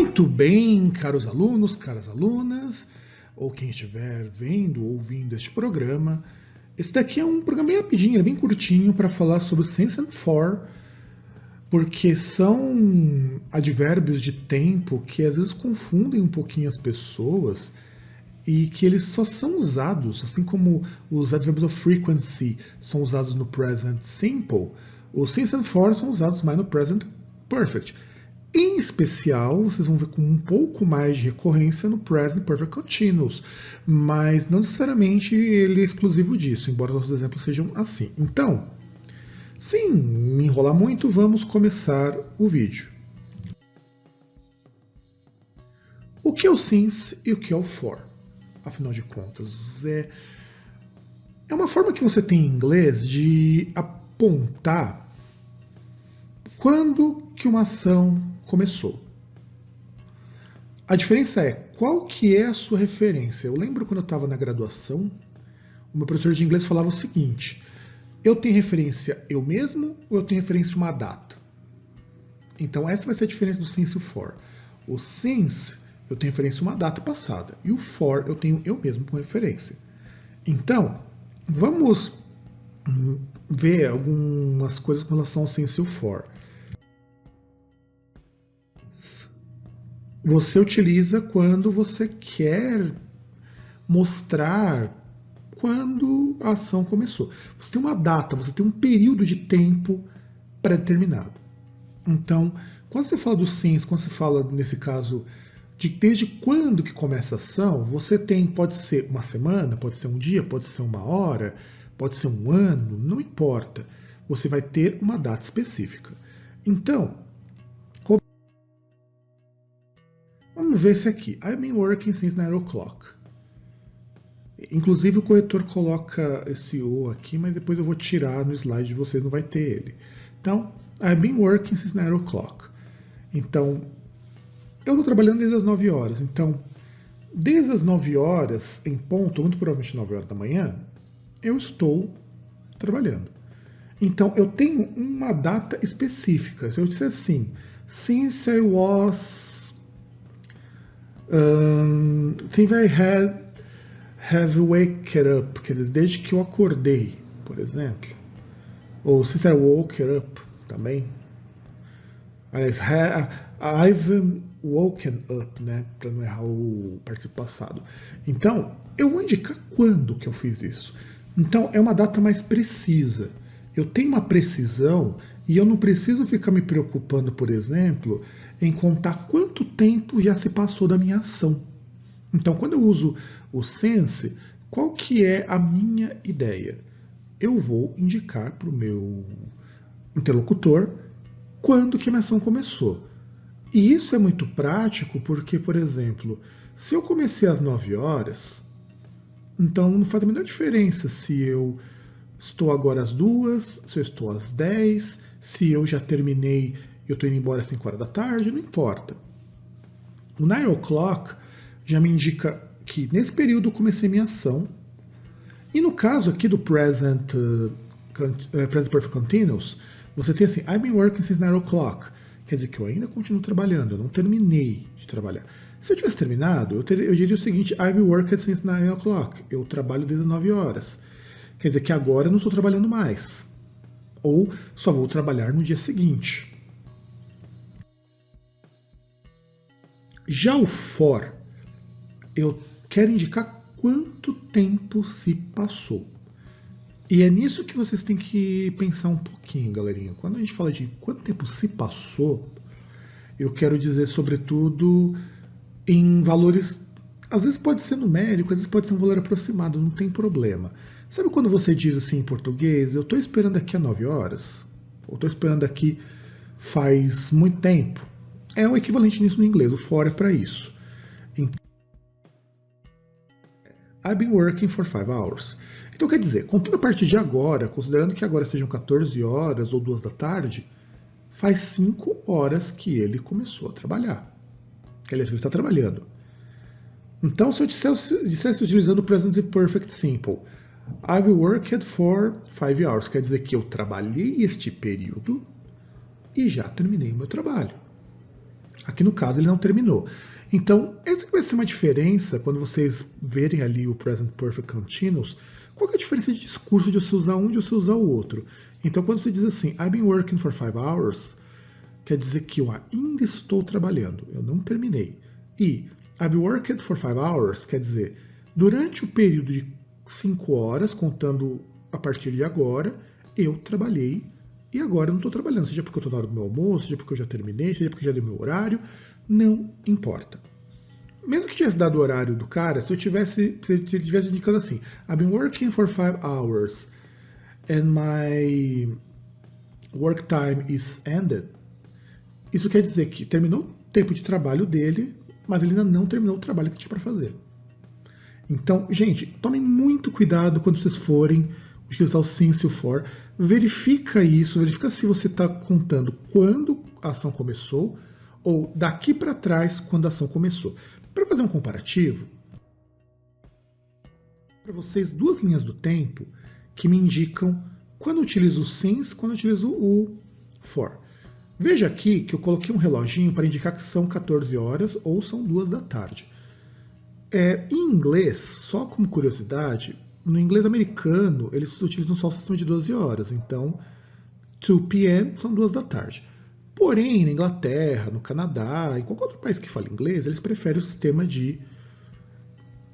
Muito bem, caros alunos, caras alunas, ou quem estiver vendo ou ouvindo este programa. Esse daqui é um programa bem rapidinho, bem curtinho, para falar sobre since and for, porque são advérbios de tempo que às vezes confundem um pouquinho as pessoas e que eles só são usados, assim como os advérbios of frequency são usados no present simple, os since and for são usados mais no present perfect. Em especial, vocês vão ver com um pouco mais de recorrência no Present Perfect Continuous, mas não necessariamente ele é exclusivo disso, embora nossos exemplos sejam assim. Então, sem me enrolar muito, vamos começar o vídeo. O que é o since e o que é o for? Afinal de contas, é uma forma que você tem em inglês de apontar quando que uma ação começou. A diferença é qual que é a sua referência. Eu lembro quando eu estava na graduação, o meu professor de inglês falava o seguinte: eu tenho referência eu mesmo ou eu tenho referência uma data? Então essa vai ser a diferença do since e o for. O since eu tenho referência uma data passada e o for eu tenho eu mesmo com referência. Então vamos ver algumas coisas com relação ao since e o for. Você utiliza quando você quer mostrar quando a ação começou. Você tem uma data, você tem um período de tempo pré-determinado. Então, quando você fala do since, quando você fala, nesse caso, de desde quando que começa a ação, você tem, pode ser uma semana, pode ser um dia, pode ser uma hora, pode ser um ano, não importa. Você vai ter uma data específica. Então, vamos ver esse aqui. I've been working since 9 o'clock. Inclusive o corretor coloca esse O aqui, mas depois eu vou tirar no slide de vocês, não vai ter ele. Então, I've been working since 9 o'clock. Então, eu estou trabalhando desde as 9 horas. Então, desde as 9 horas, em ponto, muito provavelmente 9 horas da manhã, eu estou trabalhando. Então, eu tenho uma data específica. Se eu disser assim, since I was... think I have waked up, quer dizer, desde que eu acordei, por exemplo. Ou since I woke up, também. Aliás, I've woken up, né, para não errar o participio passado. Então, eu vou indicar quando que eu fiz isso. Então, é uma data mais precisa. Eu tenho uma precisão e eu não preciso ficar me preocupando, por exemplo, em contar quanto tempo já se passou da minha ação. Então, quando eu uso o since, qual que é a minha ideia? Eu vou indicar para o meu interlocutor quando que a minha ação começou. E isso é muito prático porque, por exemplo, se eu comecei às 9 horas, então não faz a menor diferença se eu estou agora às 2, se eu estou às 10, se eu já terminei e eu estou indo embora às 5 horas da tarde, não importa. O 9 o'clock já me indica que nesse período eu comecei minha ação. E no caso aqui do Present Perfect Continuous, você tem assim, I've been working since 9 o'clock. Quer dizer que eu ainda continuo trabalhando, eu não terminei de trabalhar. Se eu tivesse terminado, eu diria o seguinte, I've been working since 9 o'clock. Eu trabalho desde as 9 horas. Quer dizer que agora eu não estou trabalhando mais. Ou só vou trabalhar no dia seguinte. Já o for, eu quero indicar quanto tempo se passou. E é nisso que vocês têm que pensar um pouquinho, galerinha. Quando a gente fala de quanto tempo se passou, eu quero dizer, sobretudo, em valores... Às vezes pode ser numérico, às vezes pode ser um valor aproximado, não tem problema. Sabe quando você diz assim em português, eu estou esperando aqui há 9 horas? Ou estou esperando aqui faz muito tempo? É o equivalente nisso no inglês, o for é para isso. Então, I've been working for 5 hours. Então quer dizer, contando a partir de agora, considerando que agora sejam 14 horas ou 2 da tarde, faz 5 horas que ele começou a trabalhar. Aliás, ele está trabalhando. Então, se eu dissesse utilizando o Present Perfect Simple, I've worked for 5 hours, quer dizer que eu trabalhei este período e já terminei o meu trabalho. Aqui no caso ele não terminou. Então, essa vai ser uma diferença quando vocês verem ali o Present Perfect Continuous. Qual que é a diferença de discurso de você usar um e de você usar o outro? Então, quando você diz assim, I've been working for 5 hours, quer dizer que eu ainda estou trabalhando, eu não terminei. E I've worked for 5 hours, quer dizer, durante o período de 5 horas, contando a partir de agora, eu trabalhei e agora eu não estou trabalhando, seja porque eu estou na hora do meu almoço, seja porque eu já terminei, seja porque eu já dei meu horário, não importa. Mesmo que tivesse dado o horário do cara, se ele tivesse indicando assim, I've been working for 5 hours and my work time is ended, isso quer dizer que terminou o tempo de trabalho dele, mas ele ainda não terminou o trabalho que tinha para fazer. Então, gente, tomem muito cuidado quando vocês forem utilizar o since e o for. Verifica isso, verifica se você está contando quando a ação começou ou daqui para trás quando a ação começou. Para fazer um comparativo, para vocês duas linhas do tempo que me indicam quando eu utilizo o since, quando eu utilizo o for. Veja aqui que eu coloquei um reloginho para indicar que são 14 horas ou são 2 da tarde. Em inglês, só como curiosidade, no inglês americano eles utilizam só o sistema de 12 horas, então 2 p.m. são 2 da tarde. Porém, na Inglaterra, no Canadá, em qualquer outro país que fale inglês, eles preferem o sistema de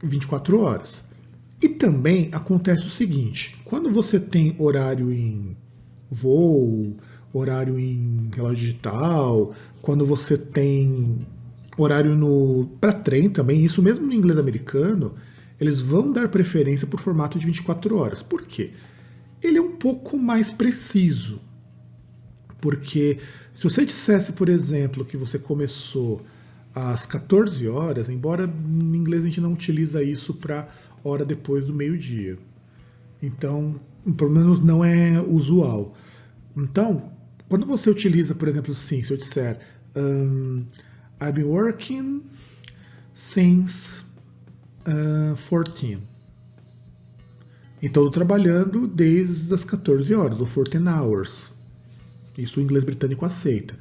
24 horas. E também acontece o seguinte, quando você tem horário em voo, horário em relógio digital, quando você tem horário para trem também, isso mesmo no inglês americano, eles vão dar preferência por formato de 24 horas. Por quê? Ele é um pouco mais preciso. Porque se você dissesse, por exemplo, que você começou às 14 horas, embora em inglês a gente não utiliza isso para hora depois do meio-dia. Então, pelo menos não é usual. Então, quando você utiliza, por exemplo, sim, se eu disser I've been working since 14. Então, estou trabalhando desde as 14 horas, ou 14 hours. Isso o inglês britânico aceita.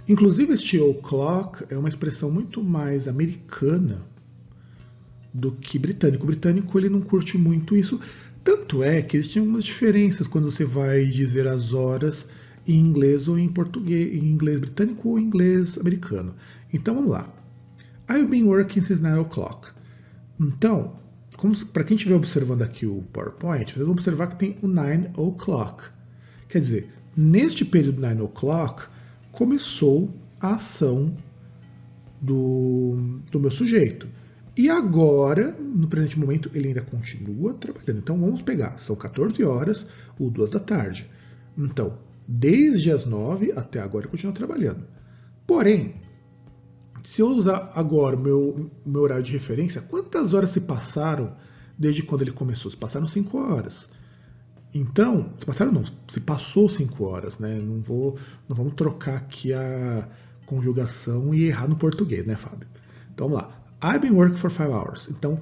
Inclusive, este o'clock é uma expressão muito mais americana do que britânico. O britânico ele não curte muito isso. Tanto é que existem algumas diferenças quando você vai dizer as horas em inglês ou em português, em inglês britânico ou em inglês americano. Então vamos lá. I've been working since 9 o'clock. Então, para quem estiver observando aqui o PowerPoint, vocês vão observar que tem o 9 o'clock. Quer dizer, neste período 9 o'clock, começou a ação do meu sujeito. E agora, no presente momento, ele ainda continua trabalhando. Então vamos pegar, são 14 horas ou 2 da tarde. Então, desde as 9 até agora ele continua trabalhando. Porém, se eu usar agora o meu horário de referência, quantas horas se passaram desde quando ele começou? Se passaram 5 horas. Então, se passou 5 horas, né? Não vamos trocar aqui a conjugação e errar no português, né, Fábio? Então vamos lá. I've been working for 5 hours. Então,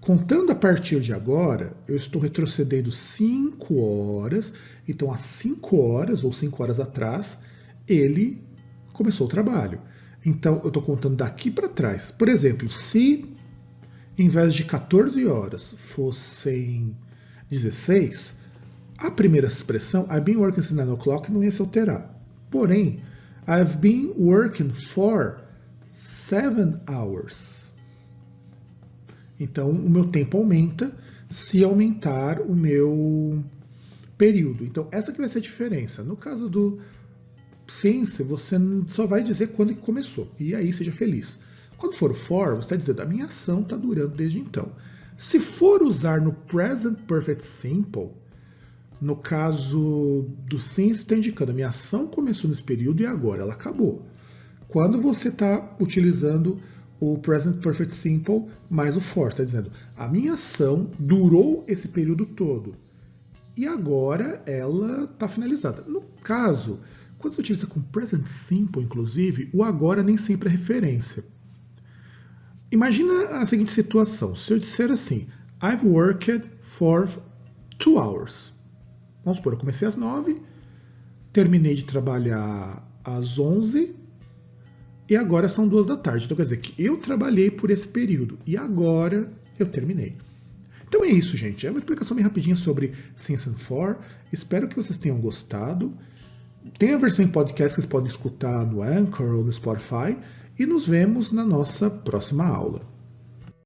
contando a partir de agora, eu estou retrocedendo 5 horas. Então, há 5 horas ou 5 horas atrás, ele começou o trabalho. Então, eu estou contando daqui para trás. Por exemplo, se em vez de 14 horas fossem 16, a primeira expressão, I've been working since 9 o'clock, não ia se alterar. Porém, I've been working for 7 hours. Então, o meu tempo aumenta se aumentar o meu período. Então, essa que vai ser a diferença. No caso do since, você só vai dizer quando que começou. E aí, seja feliz. Quando for o for, você está dizendo, a minha ação está durando desde então. Se for usar no Present Perfect Simple, no caso do since, está indicando, a minha ação começou nesse período e agora ela acabou. Quando você está utilizando o Present Perfect Simple mais o for, está dizendo, a minha ação durou esse período todo e agora ela está finalizada. No caso, quando você utiliza com Present Simple, inclusive, o agora nem sempre é referência. Imagina a seguinte situação, se eu disser assim, I've worked for 2 hours. Vamos supor, eu comecei às 9, terminei de trabalhar às 11, e agora são 2 da tarde. Então quer dizer que eu trabalhei por esse período e agora eu terminei. Então é isso, gente. É uma explicação bem rapidinha sobre Since and For. Espero que vocês tenham gostado. Tem a versão em podcast que vocês podem escutar no Anchor ou no Spotify. E nos vemos na nossa próxima aula.